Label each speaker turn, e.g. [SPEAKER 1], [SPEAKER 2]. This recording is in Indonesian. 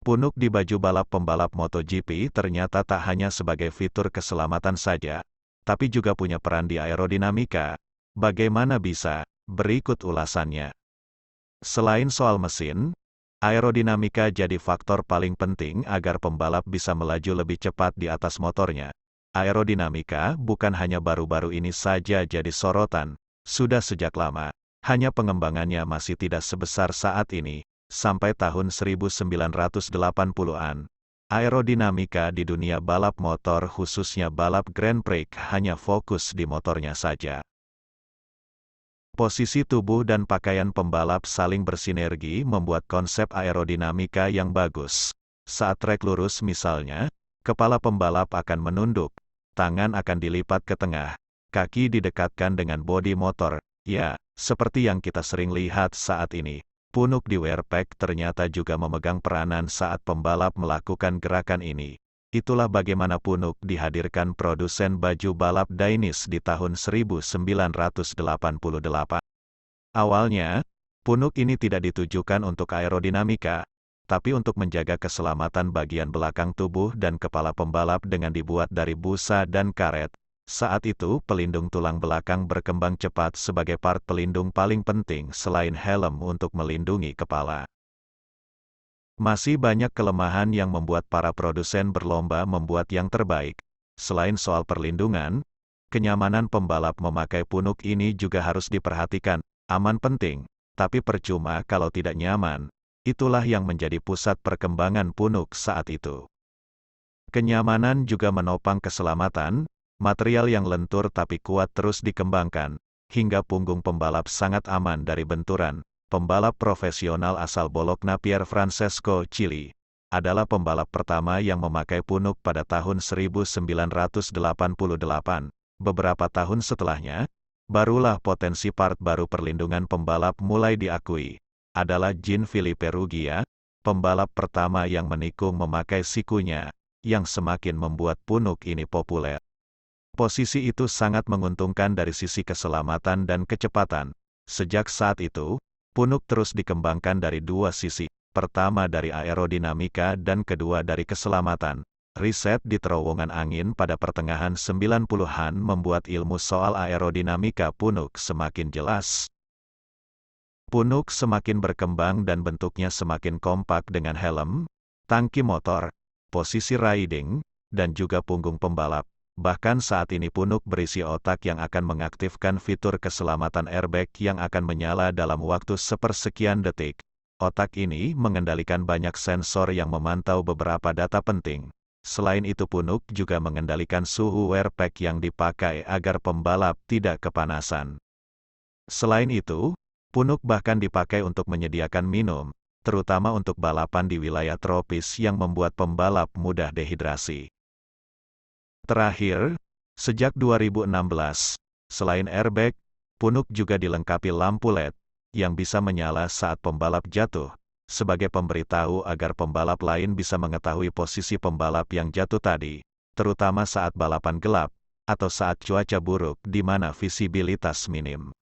[SPEAKER 1] Punuk di baju balap pembalap MotoGP ternyata tak hanya sebagai fitur keselamatan saja, tapi juga punya peran di aerodinamika. Bagaimana bisa? Berikut ulasannya. Selain soal mesin, aerodinamika jadi faktor paling penting agar pembalap bisa melaju lebih cepat di atas motornya. Aerodinamika bukan hanya baru-baru ini saja jadi sorotan, sudah sejak lama. Hanya pengembangannya masih tidak sebesar saat ini. Sampai tahun 1980-an, aerodinamika di dunia balap motor khususnya balap Grand Prix hanya fokus di motornya saja. Posisi tubuh dan pakaian pembalap saling bersinergi membuat konsep aerodinamika yang bagus. Saat trek lurus misalnya, kepala pembalap akan menunduk, tangan akan dilipat ke tengah, kaki didekatkan dengan bodi motor. Ya, seperti yang kita sering lihat saat ini. Punuk di WRPEC ternyata juga memegang peranan saat pembalap melakukan gerakan ini. Itulah bagaimana punuk dihadirkan produsen baju balap Dainis di tahun 1988. Awalnya, punuk ini tidak ditujukan untuk aerodinamika, tapi untuk menjaga keselamatan bagian belakang tubuh dan kepala pembalap dengan dibuat dari busa dan karet. Saat itu, pelindung tulang belakang berkembang cepat sebagai part pelindung paling penting selain helm untuk melindungi kepala. Masih banyak kelemahan yang membuat para produsen berlomba membuat yang terbaik. Selain soal perlindungan, kenyamanan pembalap memakai punuk ini juga harus diperhatikan. Aman penting, tapi percuma kalau tidak nyaman. Itulah yang menjadi pusat perkembangan punuk saat itu. Kenyamanan juga menopang keselamatan. Material yang lentur tapi kuat terus dikembangkan, hingga punggung pembalap sangat aman dari benturan. Pembalap profesional asal Bologna Pier Francesco Chili adalah pembalap pertama yang memakai punuk pada tahun 1988. Beberapa tahun setelahnya, barulah potensi part baru perlindungan pembalap mulai diakui. Adalah Jean Philippe Rugia, pembalap pertama yang menikung memakai sikunya, yang semakin membuat punuk ini populer. Posisi itu sangat menguntungkan dari sisi keselamatan dan kecepatan. Sejak saat itu, punuk terus dikembangkan dari dua sisi. Pertama dari aerodinamika dan kedua dari keselamatan. Riset di terowongan angin pada pertengahan 90-an membuat ilmu soal aerodinamika punuk semakin jelas. Punuk semakin berkembang dan bentuknya semakin kompak dengan helm, tangki motor, posisi riding, dan juga punggung pembalap. Bahkan saat ini punuk berisi otak yang akan mengaktifkan fitur keselamatan airbag yang akan menyala dalam waktu sepersekian detik. Otak ini mengendalikan banyak sensor yang memantau beberapa data penting. Selain itu punuk juga mengendalikan suhu WRPEC yang dipakai agar pembalap tidak kepanasan. Selain itu, punuk bahkan dipakai untuk menyediakan minum, terutama untuk balapan di wilayah tropis yang membuat pembalap mudah dehidrasi. Terakhir, sejak 2016, selain airbag, punuk juga dilengkapi lampu LED, yang bisa menyala saat pembalap jatuh, sebagai pemberitahu agar pembalap lain bisa mengetahui posisi pembalap yang jatuh tadi, terutama saat balapan gelap, atau saat cuaca buruk di mana visibilitas minim.